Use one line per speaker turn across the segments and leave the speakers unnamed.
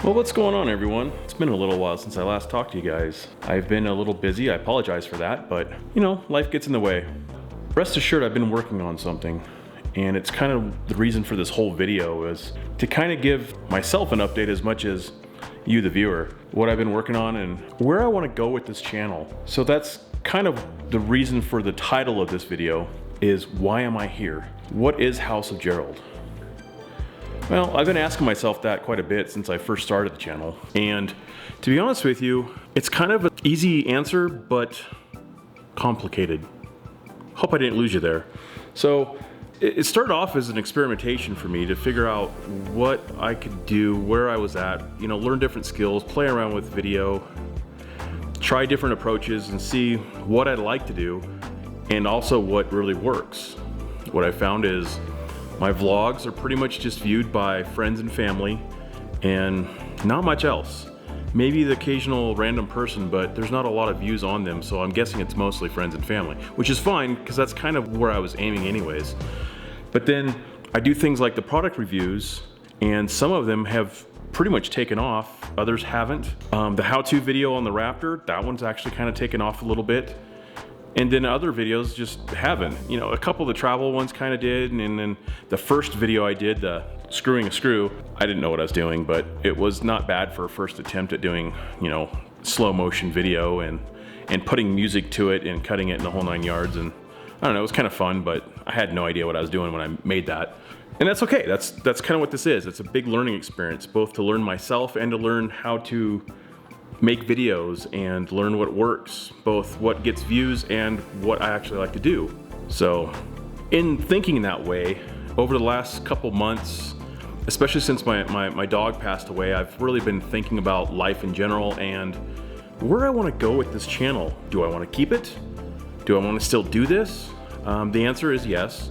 Well, what's going on, everyone? It's been a little while since I last talked to you guys. I've been a little busy, I apologize for that, but you know, life gets in the way. Rest assured, I've been working on something, and it's kind of the reason for this whole video is to kind of give myself an update as much as you, the viewer, what I've been working on and where I want to go with this channel. So that's kind of the reason for the title of this video is why am I here? What is House of Gerald? Well, I've been asking myself that quite a bit since I first started the channel. And to be honest with you, it's kind of an easy answer, but complicated. Hope I didn't lose you there. So it started off as an experimentation for me to figure out what I could do, where I was at, you know, learn different skills, play around with video, try different approaches and see what I'd like to do and also what really works. What I found is my vlogs are pretty much just viewed by friends and family and not much else. Maybe the occasional random person, but there's not a lot of views on them, so I'm guessing it's mostly friends and family, which is fine because that's kind of where I was aiming anyways. But then I do things like the product reviews, and some of them have pretty much taken off, others haven't. The how-to video on the Raptor, that one's actually kind of taken off a little bit. And then other videos just haven't. You know, a couple of the travel ones kind of did, and then the first video I did, the screwing a screw, I didn't know what I was doing, but it was not bad for a first attempt at doing, you know, slow motion video and putting music to it and cutting it in the whole 9 yards. And I don't know, it was kind of fun, but I had no idea what I was doing when I made that. And that's okay, that's kind of what this is. It's a big learning experience, both to learn myself and to learn how to make videos and learn what works, both what gets views and what I actually like to do. So in thinking that way, over the last couple months, especially since my dog passed away, I've really been thinking about life in general and where I want to go with this channel. Do I want to keep it? Do I want to still do this? The answer is yes.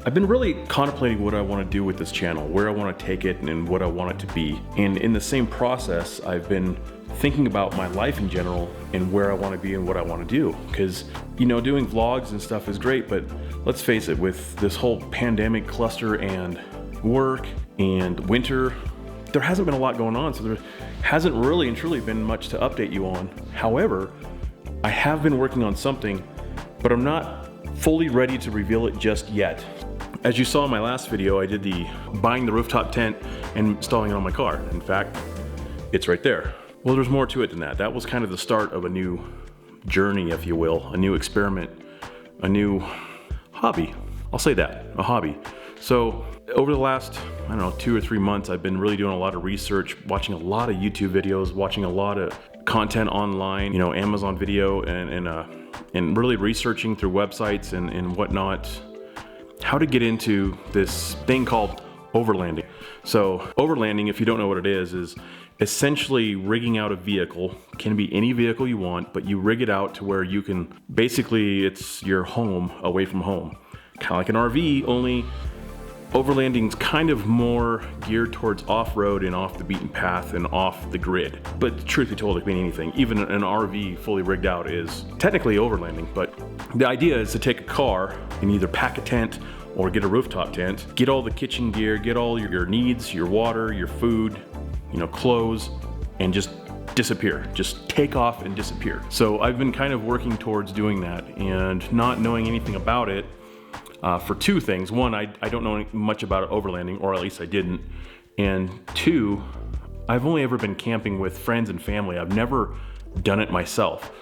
I've been really contemplating what I want to do with this channel, where I want to take it and what I want it to be. And in the same process, I've been thinking about my life in general and where I want to be and what I want to do. Because, you know, doing vlogs and stuff is great, but let's face it, with this whole pandemic cluster and work and winter, there hasn't been a lot going on, so there hasn't really and truly been much to update you on. However, I have been working on something, but I'm not fully ready to reveal it just yet. As you saw in my last video, I did the buying the rooftop tent and installing it on my car. In fact, it's right there. Well, there's more to it than that. That was kind of the start of a new journey, if you will, a new experiment, a new hobby. I'll say that, a hobby. So over the last, I don't know, 2 or 3 months, I've been really doing a lot of research, watching a lot of YouTube videos, watching a lot of content online, you know, Amazon video, and really researching through websites and whatnot, how to get into this thing called overlanding. So overlanding, if you don't know what it is essentially rigging out a vehicle. Can be any vehicle you want, but you rig it out to where you can, basically it's your home away from home. Kind of like an RV, only overlanding's kind of more geared towards off-road and off the beaten path and off the grid. But truth be told, it can be anything. Even an RV fully rigged out is technically overlanding, but the idea is to take a car and either pack a tent or get a rooftop tent, get all the kitchen gear, get all your needs, your water, your food, you know, clothes, and just disappear. Just take off and disappear. So I've been kind of working towards doing that and not knowing anything about it for two things. One, I don't know much about overlanding, or at least I didn't. And two, I've only ever been camping with friends and family. I've never done it myself.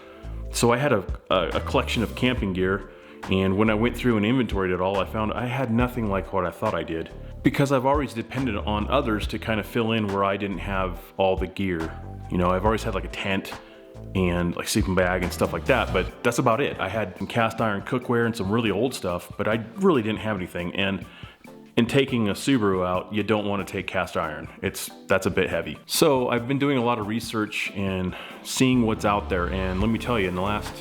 So I had a collection of camping gear, and when I went through and inventoried it all, I found I had nothing like what I thought I did, because I've always depended on others to kind of fill in where I didn't have all the gear. You know, I've always had like a tent and like sleeping bag and stuff like that, but that's about it. I had some cast iron cookware and some really old stuff, but I really didn't have anything. And in taking a Subaru out, you don't want to take cast iron. That's a bit heavy. So I've been doing a lot of research and seeing what's out there, and let me tell you, in the last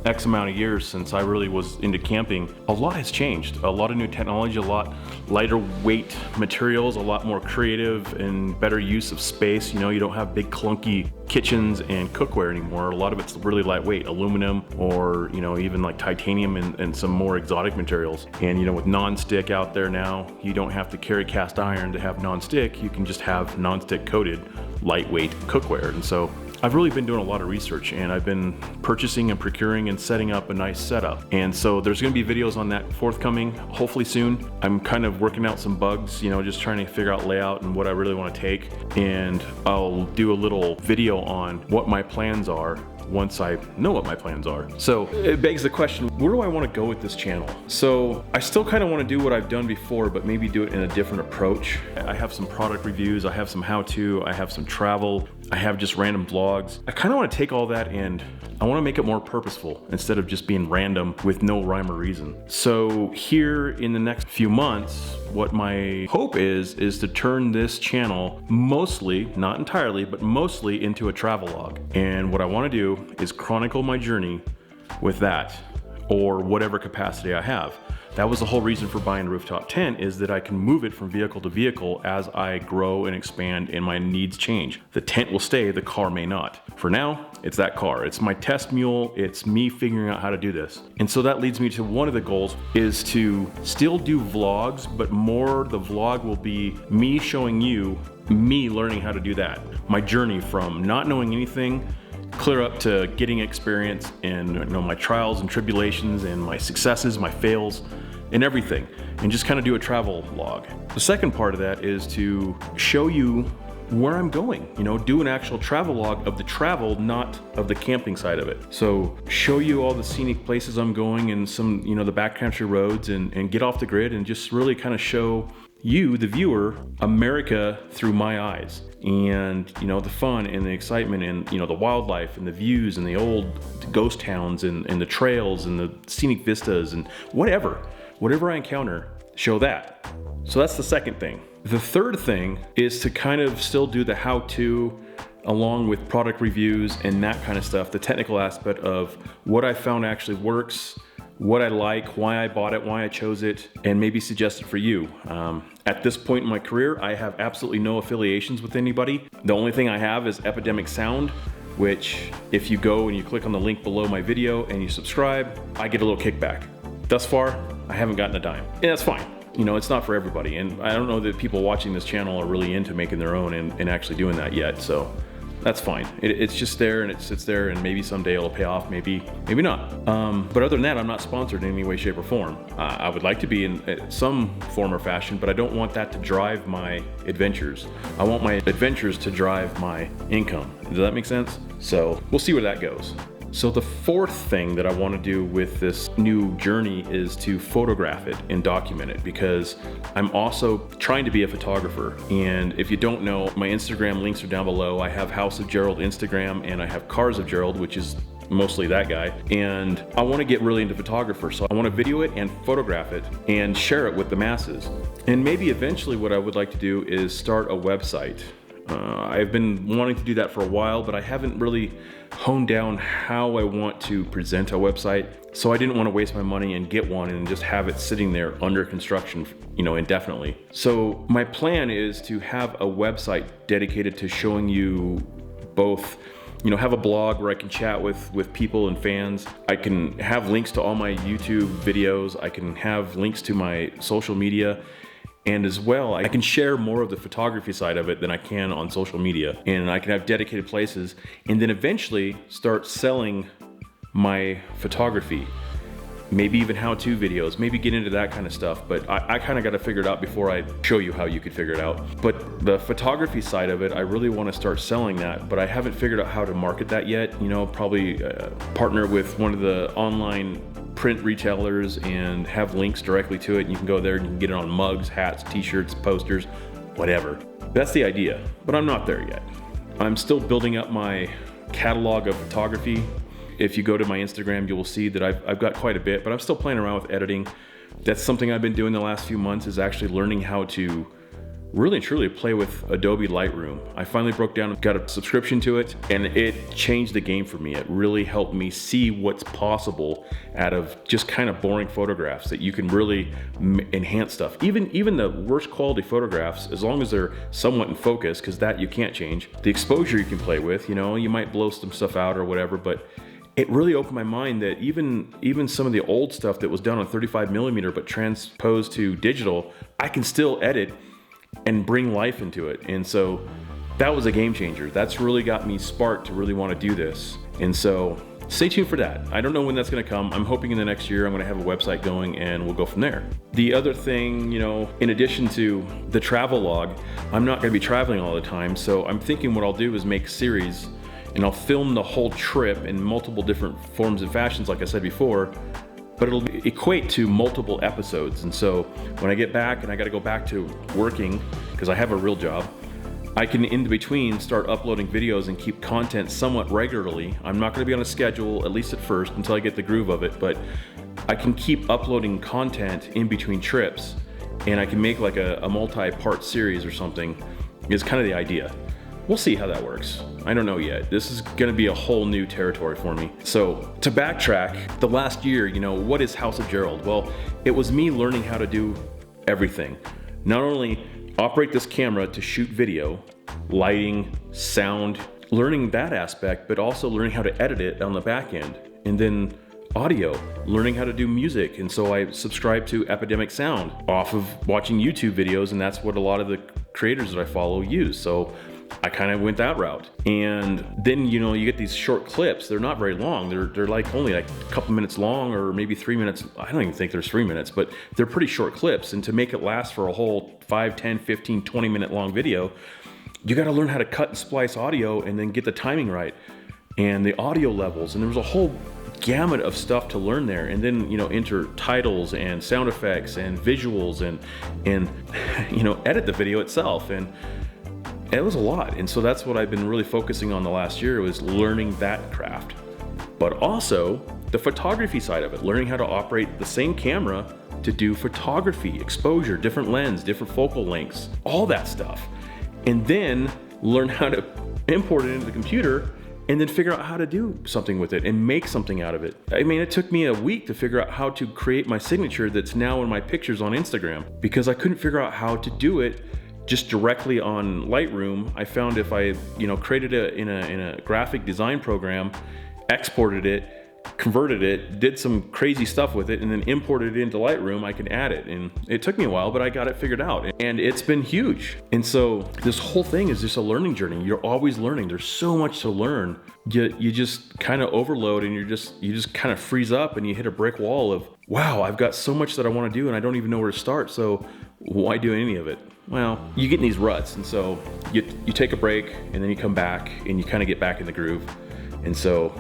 X amount of years since I really was into camping, a lot has changed. A lot of new technology, a lot lighter weight materials, a lot more creative and better use of space. You know, you don't have big clunky kitchens and cookware anymore. A lot of it's really lightweight, aluminum, or, you know, even like titanium and some more exotic materials. And, you know, with non-stick out there now, you don't have to carry cast iron to have non-stick. You can just have non-stick coated lightweight cookware. And so I've really been doing a lot of research, and I've been purchasing and procuring and setting up a nice setup. And so there's gonna be videos on that forthcoming, hopefully soon. I'm kind of working out some bugs, just trying to figure out layout and what I really wanna take. And I'll do a little video on what my plans are once I know what my plans are. So it begs the question, where do I want to go with this channel? So I still kind of want to do what I've done before, but maybe do it in a different approach. I have some product reviews, I have some how-to, I have some travel, I have just random vlogs. I kind of want to take all that and I want to make it more purposeful instead of just being random with no rhyme or reason. So here in the next few months, what my hope is to turn this channel mostly, not entirely, but mostly into a travel log. And what I want to do is chronicle my journey with that, or whatever capacity I have. That was the whole reason for buying a rooftop tent, is that I can move it from vehicle to vehicle as I grow and expand and my needs change. The tent will stay, the car may not. For now, it's that car. It's my test mule, it's me figuring out how to do this. And so that leads me to one of the goals, is to still do vlogs, but more the vlog will be me showing you, me learning how to do that. My journey from not knowing anything clear up to getting experience, and my trials and tribulations and my successes, my fails, and everything, and just kind of do a travel log. The second part of that is to show you where I'm going, do an actual travel log of the travel, not of the camping side of it. So show you all the scenic places I'm going and some, the backcountry roads, and get off the grid and just really kind of show you, the viewer, America through my eyes. And the fun and the excitement and the wildlife and the views and the old ghost towns and the trails and the scenic vistas and whatever I encounter, show that. So that's the second thing. The third thing is to kind of still do the how-to along with product reviews and that kind of stuff, the technical aspect of what I found actually works, what I like, why I bought it, why I chose it, and maybe suggest it for you. At this point in my career, I have absolutely no affiliations with anybody. The only thing I have is Epidemic Sound, which if you go and you click on the link below my video and you subscribe, I get a little kickback. Thus far, I haven't gotten a dime, and that's fine. It's not for everybody, and I don't know that people watching this channel are really into making their own and actually doing that yet, so that's fine. It's just there and it sits there, and maybe someday it'll pay off, maybe not. But other than that, I'm not sponsored in any way, shape, or form. I would like to be in some form or fashion, but I don't want that to drive my adventures. I want my adventures to drive my income. Does that make sense? So we'll see where that goes. So the fourth thing that I want to do with this new journey is to photograph it and document it, because I'm also trying to be a photographer. And if you don't know, my Instagram links are down below. I have House of Gerald Instagram, and I have Cars of Gerald, which is mostly that guy. And I want to get really into photography, so I want to video it and photograph it and share it with the masses. And maybe eventually what I would like to do is start a website. I've been wanting to do that for a while, but I haven't really honed down how I want to present a website. So I didn't want to waste my money and get one and just have it sitting there under construction, indefinitely. So my plan is to have a website dedicated to showing you both, have a blog where I can chat with people and fans. I can have links to all my YouTube videos. I can have links to my social media. And as well, I can share more of the photography side of it than I can on social media. And I can have dedicated places, and then eventually start selling my photography. Maybe even how-to videos, maybe get into that kind of stuff. But I kind of got to figure it out before I show you how you could figure it out. But the photography side of it, I really want to start selling that, but I haven't figured out how to market that yet. Probably partner with one of the online print retailers and have links directly to it, and you can go there and you can get it on mugs, hats, t-shirts, posters, whatever. That's the idea, but I'm not there yet. I'm still building up my catalog of photography. If you go to my Instagram, you will see that I've got quite a bit, but I'm still playing around with editing. That's something I've been doing the last few months, is actually learning how to really and truly play with Adobe Lightroom. I finally broke down and got a subscription to it, and it changed the game for me. It really helped me see what's possible out of just kind of boring photographs, that you can really enhance stuff. Even the worst quality photographs, as long as they're somewhat in focus, because that you can't change. The exposure you can play with, you might blow some stuff out or whatever, but it really opened my mind that even some of the old stuff that was done on 35mm but transposed to digital, I can still edit and bring life into it. And so that was a game changer. That's really got me sparked to really want to do this. And so stay tuned for that. I don't know when that's going to come. I'm hoping in the next year I'm going to have a website going and we'll go from there. The other thing, you know, in addition to the travel log, I'm not going to be traveling all the time. So I'm thinking what I'll do is make a series and I'll film the whole trip in multiple different forms and fashions, like I said before, but it'll equate to multiple episodes. And so when I get back and I got to go back to working, because I have a real job, I can in between start uploading videos and keep content somewhat regularly. I'm not going to be on a schedule, at least at first, until I get the groove of it, but I can keep uploading content in between trips, and I can make like a multi-part series or something, is kind of the idea. We'll see how that works. I don't know yet. This is going to be a whole new territory for me. So to backtrack, the last year, you know, what is House of Gerald? Well, it was me learning how to do everything. Not only operate this camera to shoot video, lighting, sound, learning that aspect, but also learning how to edit it on the back end. And then audio, learning how to do music. And so I subscribed to Epidemic Sound off of watching YouTube videos, and that's what a lot of the creators that I follow use. So I kind of went that route. And then, you know, you get these short clips. They're not very long. They're like only like a couple minutes long, or maybe 3 minutes. I don't even think there's 3 minutes, but they're pretty short clips. And to make it last for a whole 5, 10, 15, 20 minute long video, you got to learn how to cut and splice audio and then get the timing right and the audio levels. And there was a whole gamut of stuff to learn there. And then, you know, enter titles and sound effects and visuals and you know, edit the video itself. And it was a lot. And so that's what I've been really focusing on the last year, was learning that craft. But also the photography side of it, learning how to operate the same camera to do photography, exposure, different lens, different focal lengths, all that stuff. And then learn how to import it into the computer and then figure out how to do something with it and make something out of it. I mean, it took me a week to figure out how to create my signature that's now in my pictures on Instagram, because I couldn't figure out how to do it just directly on Lightroom. I found if I, you know, created it in a graphic design program, exported it, converted it, did some crazy stuff with it, and then imported it into Lightroom, I can add it. And it took me a while, but I got it figured out, and it's been huge. And so this whole thing is just a learning journey. You're always learning. There's so much to learn. You just kind of overload, and you just kind of freeze up, and you hit a brick wall of, wow, I've got so much that I want to do and I don't even know where to start. So why do any of it? Well, you get in these ruts, and so you take a break, and then you come back and you kind of get back in the groove. And so,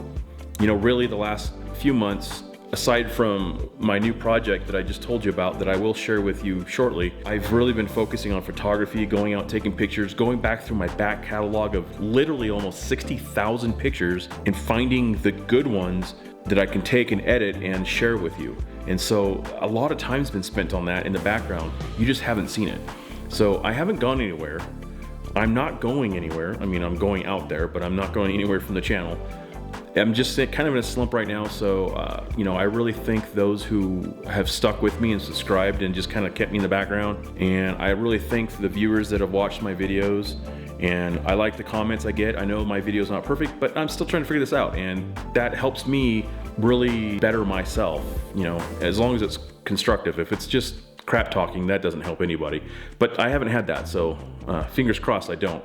you know, really the last few months, aside from my new project that I just told you about that I will share with you shortly, I've really been focusing on photography, going out, taking pictures, going back through my back catalog of literally almost 60,000 pictures and finding the good ones that I can take and edit and share with you. And so a lot of time's been spent on that in the background. You just haven't seen it. So I haven't gone anywhere. I'm not going anywhere. I mean, I'm going out there, but I'm not going anywhere from the channel. I'm just kind of in a slump right now, so you know, I really thank those who have stuck with me and subscribed and just kind of kept me in the background. And I really thank the viewers that have watched my videos, and I like the comments I get. I know my video's not perfect, but I'm still trying to figure this out, and that helps me really better myself, you know, as long as it's constructive. If it's just crap talking, that doesn't help anybody. But I haven't had that, so fingers crossed I don't.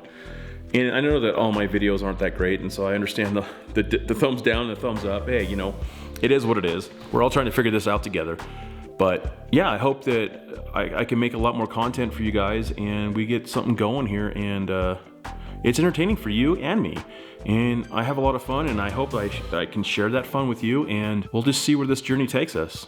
And I know that all my videos aren't that great, and so I understand the thumbs down and the thumbs up. Hey, you know, it is what it is. We're all trying to figure this out together. But yeah, I hope that I can make a lot more content for you guys, and we get something going here, and it's entertaining for you and me. And I have a lot of fun, and I hope I can share that fun with you, and we'll just see where this journey takes us.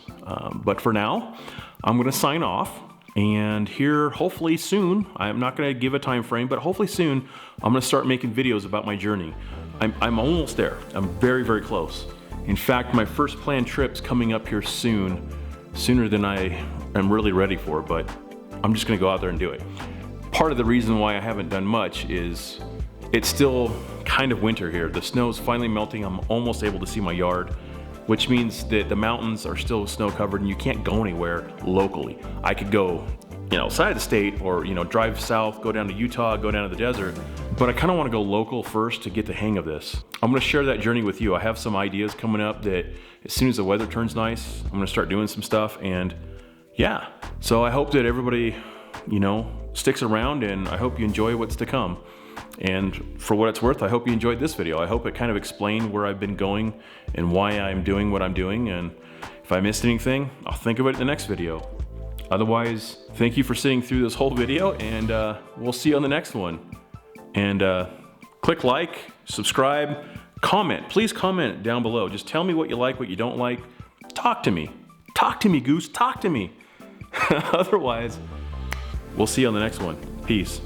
But for now, I'm gonna sign off. And here, hopefully soon, I'm not gonna give a time frame, but hopefully soon, I'm gonna start making videos about my journey. I'm almost there. I'm very, very close. In fact, my first planned trip's coming up here soon, sooner than I am really ready for, but I'm just gonna go out there and do it. Part of the reason why I haven't done much is it's still kind of winter here. The snow's finally melting. I'm almost able to see my yard, which means that the mountains are still snow covered and you can't go anywhere locally. I could go, you know, outside of the state, or, you know, drive south, go down to Utah, go down to the desert, but I kind of want to go local first to get the hang of this. I'm going to share that journey with you. I have some ideas coming up that as soon as the weather turns nice, I'm going to start doing some stuff, and yeah. So I hope that everybody you know, sticks around, and I hope you enjoy what's to come. And for what it's worth, I hope you enjoyed this video. I hope it kind of explained where I've been going and why I'm doing what I'm doing. And if I missed anything, I'll think of it in the next video. Otherwise, thank you for sitting through this whole video, and we'll see you on the next one. And click like, subscribe, comment. Please comment down below. Just tell me what you like, what you don't like. Talk to me. Talk to me, Goose. Talk to me. Otherwise, we'll see you on the next one. Peace.